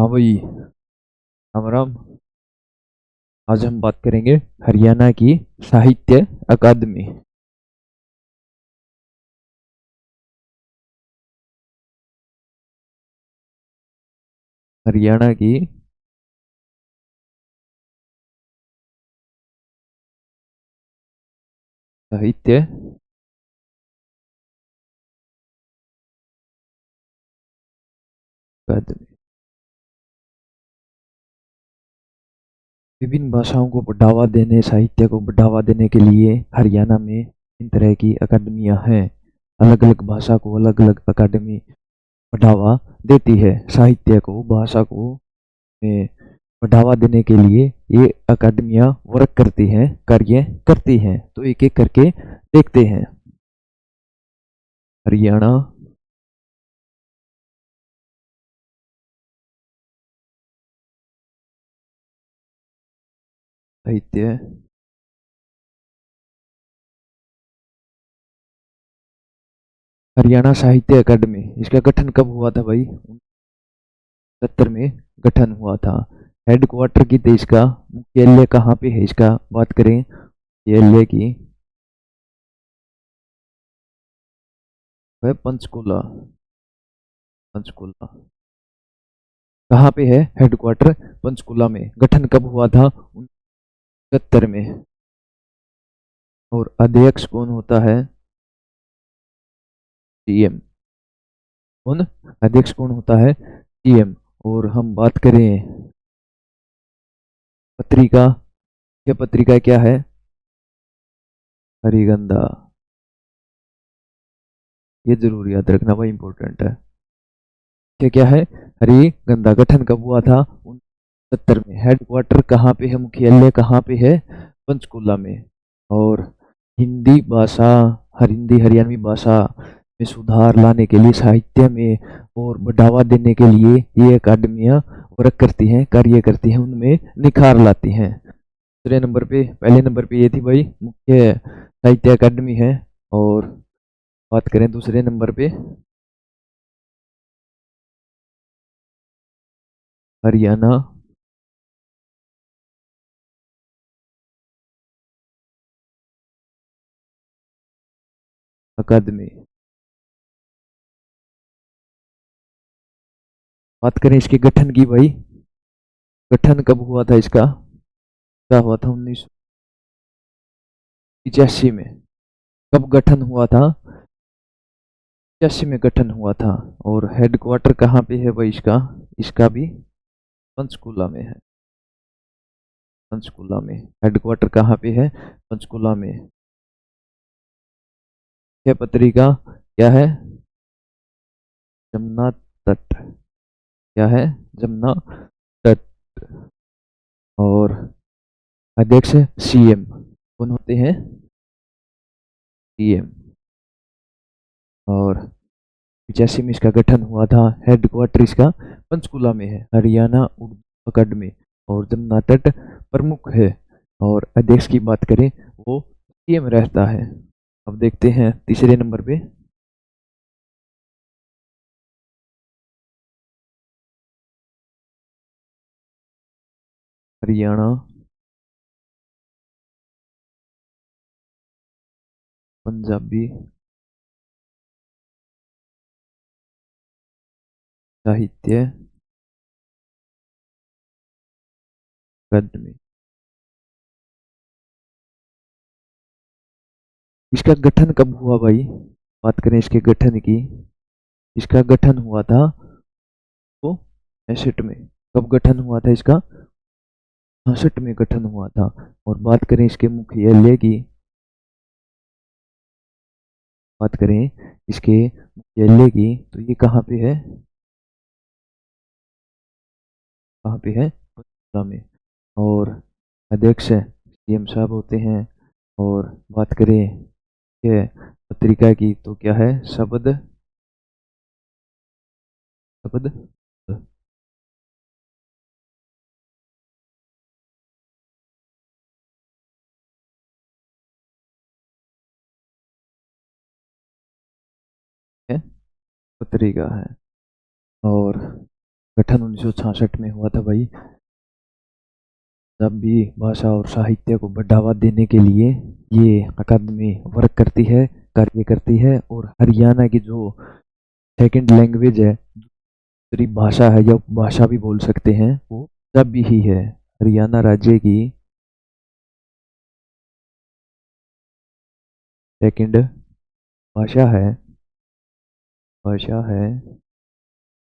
हाँ भाई। राम राम। आज हम बात करेंगे हरियाणा की साहित्य अकादमी। हरियाणा की साहित्य अकादमी विभिन्न भाषाओं को बढ़ावा देने, साहित्य को बढ़ावा देने के लिए हरियाणा में इन तरह की अकादमियां हैं। अलग अलग भाषा को अलग अलग अकादमी बढ़ावा देती है। साहित्य को, भाषा को में बढ़ावा देने के लिए ये अकादमियां वर्क करती हैं, कार्य करती हैं। तो एक एक करके देखते हैं। हरियाणा साहित्य हरियाणा साहित्य अकादमी, इसका गठन कब हुआ था भाई? 1970 में गठन हुआ था। हेडक्वार्टर की देश का मुख्यालय कहाँ पे है? इसका बात करें मुख्यालय की, है पंचकुला। पंचकुला कहाँ पे है? हेडक्वार्टर पंचकुला में। गठन कब हुआ था? 1970 में। और अध्यक्ष कौन होता है? सीएम। कौन अध्यक्ष कौन होता है? सीएम। और हम बात करें पत्रिका, यह पत्रिका क्या है? हरिगंधा। ये जरूर याद रखना भाई, इंपॉर्टेंट है। क्या क्या है? हरिगंधा। गठन कब हुआ था? 1970 में। हेडक्वार्टर कहाँ पे है? मुख्यालय कहाँ पे है? पंचकुला में। और हिंदी भाषा, हिंदी हरियाणवी भाषा में सुधार लाने के लिए, साहित्य में और बढ़ावा देने के लिए ये अकादमियां वर्क करती हैं, कार्य करती हैं, उनमें निखार लाती हैं। दूसरे नंबर पे, पहले नंबर पे ये थी भाई मुख्य साहित्य अकादमी है। और बात करें दूसरे नंबर पे, हरियाणा अकादमी। बात करें इसके गठन की भाई, गठन कब हुआ था इसका? क्या हुआ था? 1985 में। कब गठन हुआ था? 85 में गठन हुआ था। और हेडक्वार्टर कहाँ पे है भाई इसका? इसका भी पंचकुला में है। पंचकुला में हेडक्वार्टर कहाँ पे है? पंचकुला में। यह पत्रिका क्या है? जमुना तट। क्या है? जमुना तट। और अध्यक्ष सीएम। कौन होते हैं? सीएम। और 85 में इसका गठन हुआ था। हेडक्वार्टर इसका पंचकुला में है। हरियाणा उर्दू अकादमी। और जमुना तट प्रमुख है। और अध्यक्ष की बात करें, वो सीएम रहता है। अब देखते हैं तीसरे नंबर पे, हरियाणा पंजाबी साहित्य अकादमी। इसका गठन कब हुआ भाई? बात करें इसके गठन की, इसका गठन हुआ था वो 65 में। कब गठन हुआ था इसका? 66 में गठन हुआ था। और बात करें इसके मुख्यालय की, बात करें इसके मुख्यालय की, तो ये कहाँ पे है? कहाँ पे है? पटना में। और अध्यक्ष सीएम साहब होते हैं। और बात करें ये पत्रिका की, तो क्या है? शब्द, शब्द है, पत्रिका है। और गठन 1966 में हुआ था भाई। पंजाबी भाषा और साहित्य को बढ़ावा देने के लिए ये अकादमी वर्क करती है, कार्य करती है। और हरियाणा की जो सेकंड लैंग्वेज है, दूसरी भाषा है या भाषा भी बोल सकते हैं, वो पंजाबी ही है। हरियाणा राज्य की सेकंड भाषा है,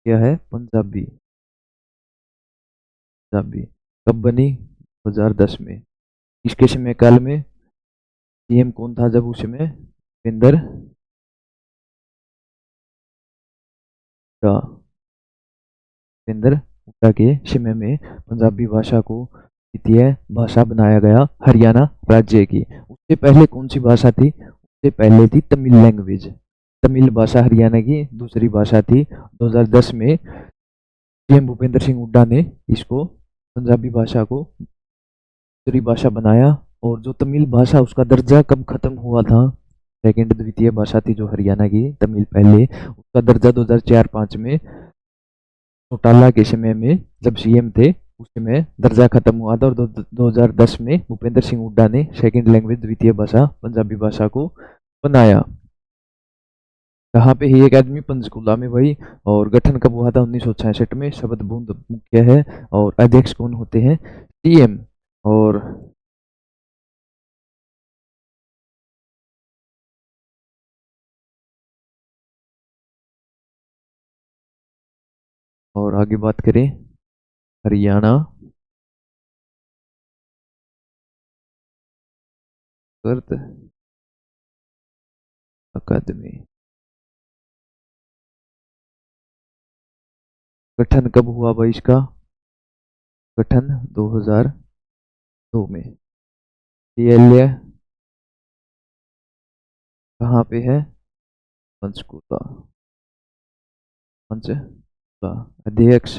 क्या है? पंजाबी। पंजाबी कब बनी? 2010 में। इसके समय काल में सीएम कौन था जब उस समय? भूपेंद्र भूपेंद्र हुड्डा के समय में पंजाबी भाषा को द्वितीय भाषा बनाया गया हरियाणा राज्य की। उससे पहले कौन सी भाषा थी? उससे पहले थी तमिल लैंग्वेज। तमिल भाषा हरियाणा की दूसरी भाषा थी। 2010 में सीएम भूपेंद्र सिंह हुड्डा ने इसको, पंजाबी भाषा को, दूसरी भाषा बनाया। और जो तमिल भाषा, उसका दर्जा कब खत्म हुआ था? सेकंड द्वितीय भाषा थी जो हरियाणा की तमिल पहले, उसका दर्जा 2004-05 में चौटाला के समय में जब सीएम थे उस समय दर्जा खत्म हुआ था। और 2010 में भूपेंद्र सिंह हुड्डा ने सेकंड लैंग्वेज, द्वितीय भाषा पंजाबी भाषा को बनाया। कहाँ पे है अकादमी? पंचकूला में भाई। और गठन कब हुआ था? 1966 में। शब्द बूंद मुख्य है और अध्यक्ष कौन होते हैं? सीएम। और आगे बात करें, हरियाणा संस्कृत अकादमी गठन कब हुआ भाई इसका? गठन 2002 में। ये कहाँ पे है? पंचकूला। पंचकूला। अध्यक्ष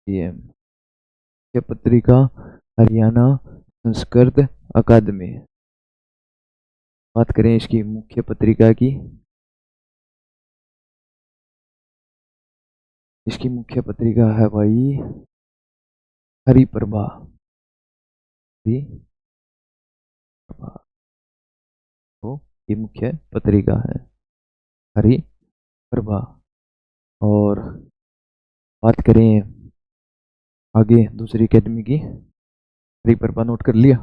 सीएम। मुख्य पत्रिका हरियाणा संस्कृत अकादमी। बात करें इसकी मुख्य पत्रिका की। इसकी मुख्य पत्रिका है भाई हरिप्रभा। हरिप्रभा तो ये मुख्य पत्रिका है, हरिप्रभा। और बात करें आगे दूसरी अकेडमी की। हरिप्रभा नोट कर लिया?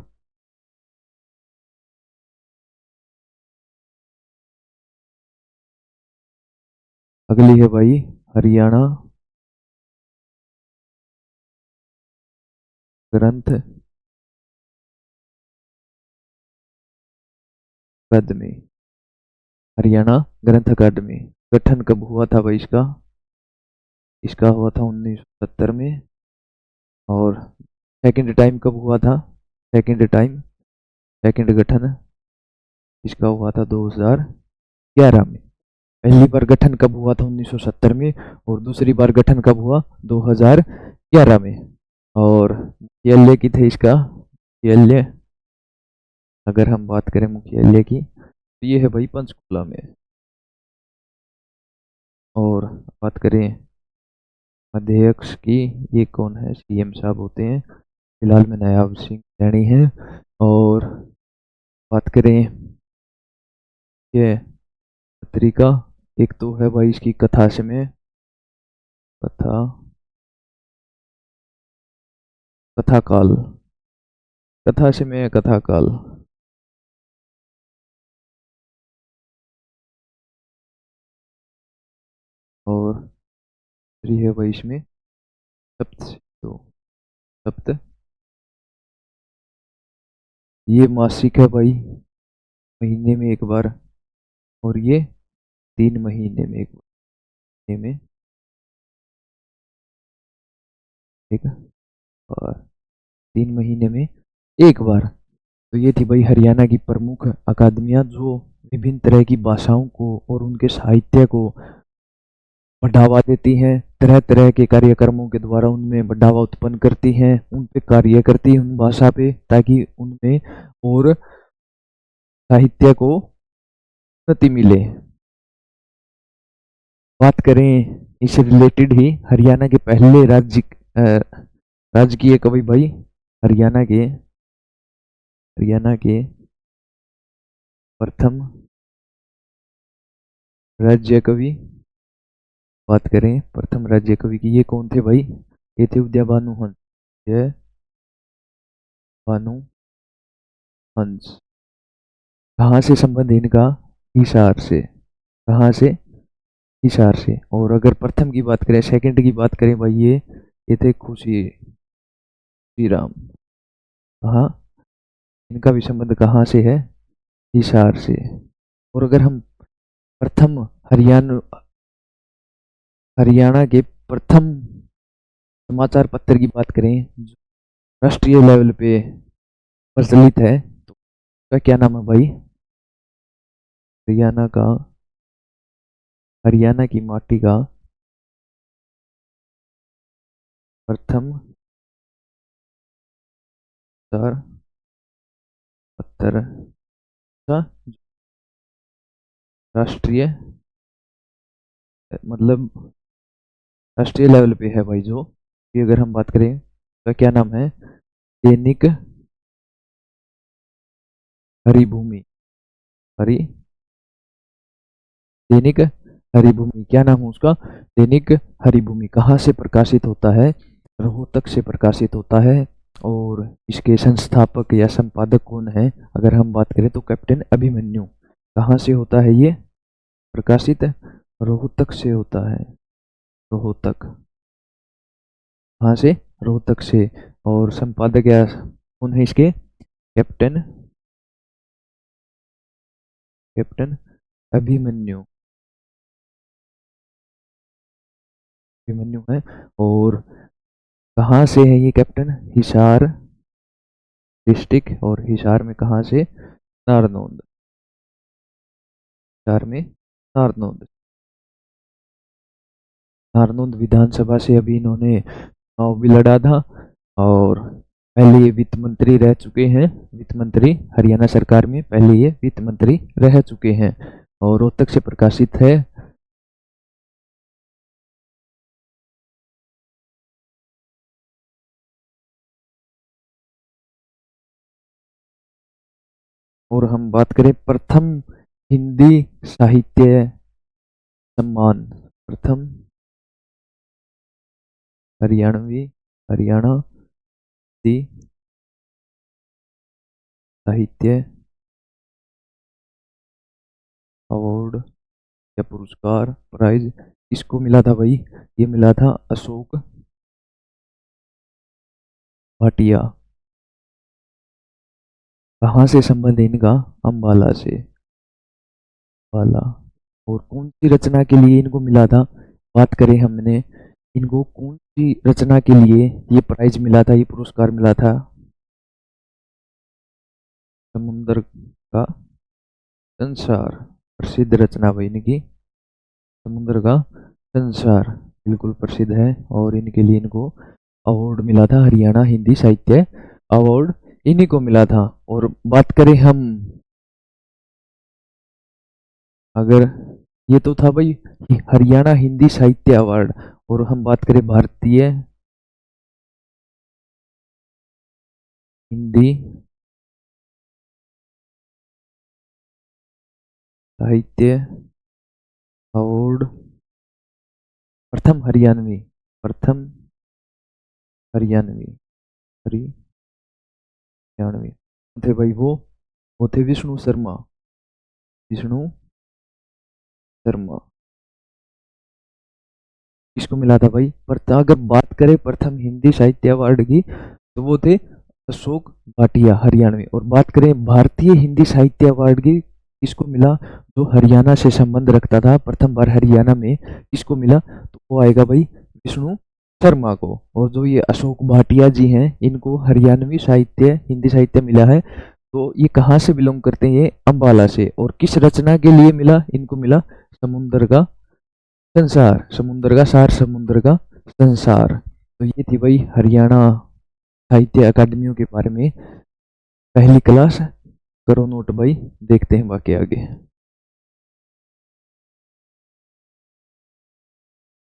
अगली है भाई हरियाणा ग्रंथ अकादमी। हरियाणा ग्रंथ अकादमी गठन कब हुआ था भाई इसका? इसका हुआ था 1970 में। और सेकंड टाइम कब हुआ था? सेकंड टाइम, सेकंड गठन इसका हुआ था 2011 में। पहली बार गठन कब हुआ था? 1970 में। और दूसरी बार गठन कब हुआ? 2011 में। और मुख्यालय की थे इसका, मुख्यालय अगर हम बात करें मुख्यालय की तो ये है भाई पंचकुला में। और बात करें अध्यक्ष की, ये कौन है? सीएम साहब होते हैं। फिलहाल में नायाब सिंह सैनी है। और बात करें ये पत्रिका, एक तो है भाई इसकी कथा समय, कथा कथा काल, कथा समय, कथा काल। और दूसरी है भाई इसमें सप्त, तो सप्त, ये मासिक है भाई, महीने में एक बार। और ये 3 महीने में एक बार, महीने में एक बार, 3 महीने में एक बार। तो ये थी भाई हरियाणा की प्रमुख अकादमियां जो विभिन्न तरह की भाषाओं को और उनके साहित्य को बढ़ावा देती हैं, तरह तरह के कार्यक्रमों के द्वारा उनमें बढ़ावा उत्पन्न करती हैं, उन पे कार्य करती हैं, उन भाषा पे, ताकि उनमें और साहित्य को उन्नति मिले। बात करें इससे रिलेटेड ही, हरियाणा के पहले राजकीय कवि भाई, हरियाणा के प्रथम राज्य कवि, बात करें प्रथम राज्य कवि की, ये कौन थे भाई? ये थे उदय भानु हंस। उदय भानु हंस। कहाँ से संबंध इनका? हिसार से। कहाँ से? हिसार से। और अगर प्रथम की बात करें, सेकंड की बात करें भाई, ये थे खुशी राम। कहाँ? इनका भी संबंध कहाँ से है? हिसार से। और अगर हम प्रथम हरियाणा के प्रथम समाचार पत्र की बात करें जो राष्ट्रीय लेवल पे प्रचलित है, तो उसका क्या नाम है भाई? हरियाणा की माटी का प्रथम समाचार पत्र का राष्ट्रीय, मतलब राष्ट्रीय लेवल पे है भाई, जो कि अगर हम बात करें उसका क्या नाम है? दैनिक हरिभूमि। हरि दैनिक हरिभूमि, क्या नाम है उसका? दैनिक हरिभूमि। कहाँ से प्रकाशित होता है? रोहतक से प्रकाशित होता है। और इसके संस्थापक या संपादक कौन है? अगर हम बात करें तो कैप्टन अभिमन्यु। कहाँ से होता है ये प्रकाशित? रोहतक से होता है। रोहतक। कहाँ से? रोहतक से। और संपादक या कौन है इसके? कैप्टन अभिमन्यु। अभिमन्यु है। और कहाँ से है ये कैप्टन? हिसार डिस्ट्रिक्ट। और हिसार में कहाँ से? नारनौंद। हिसार में नारनौंद। नारनौंद विधानसभा से अभी इन्होंने चुनाव भी लड़ा था। और पहले ये वित्त मंत्री रह चुके हैं। वित्त मंत्री हरियाणा सरकार में पहले ये वित्त मंत्री रह चुके हैं। और रोहतक से प्रकाशित है। और हम बात करें प्रथम हिंदी साहित्य सम्मान, प्रथम हरियाणा हिंदी साहित्य अवार्ड या पुरस्कार, प्राइज, इसको मिला था भाई, ये मिला था अशोक भाटिया। कहाँ से संबंध है इनका? अम्बाला से। अम्बाला। और कौन सी रचना के लिए इनको मिला था? बात करें हमने, इनको कौन सी रचना के लिए ये प्राइज मिला था, ये पुरस्कार मिला था? समुद्र का संसार, प्रसिद्ध रचना भाई इनकी समुद्र का संसार, बिल्कुल प्रसिद्ध है। और इनके लिए इनको अवार्ड मिला था, हरियाणा हिंदी साहित्य अवार्ड इन्हीं को मिला था। और बात करें हम, अगर ये तो था भाई हरियाणा हिंदी साहित्य अवार्ड, और हम बात करें भारतीय हिंदी साहित्य अवार्ड प्रथम हरियाणवी थे भाई, वो थे विष्णु शर्मा। किसको मिला था भाई? पर अगर बात करें प्रथम हिंदी साहित्य अवार्ड की, तो वो थे अशोक भाटिया, हरियाणवी। और बात करें भारतीय हिंदी साहित्य अवार्ड की, किसको मिला? जो हरियाणा से संबंध रखता था, प्रथम बार हरियाणा में किसको मिला? तो वो आएगा भाई विष्णु शर्मा को। और जो ये अशोक भाटिया जी हैं, इनको हरियाणवी साहित्य हिंदी साहित्य मिला है। तो ये कहाँ से बिलोंग करते हैं? ये अम्बाला से। और किस रचना के लिए मिला इनको? मिला समुद्र का संसार, समुद्र का सार, समुद्र का संसार। तो ये थी भाई हरियाणा साहित्य अकादमियों के बारे में पहली क्लास। करो नोट भाई, देखते हैं बाकी आगे।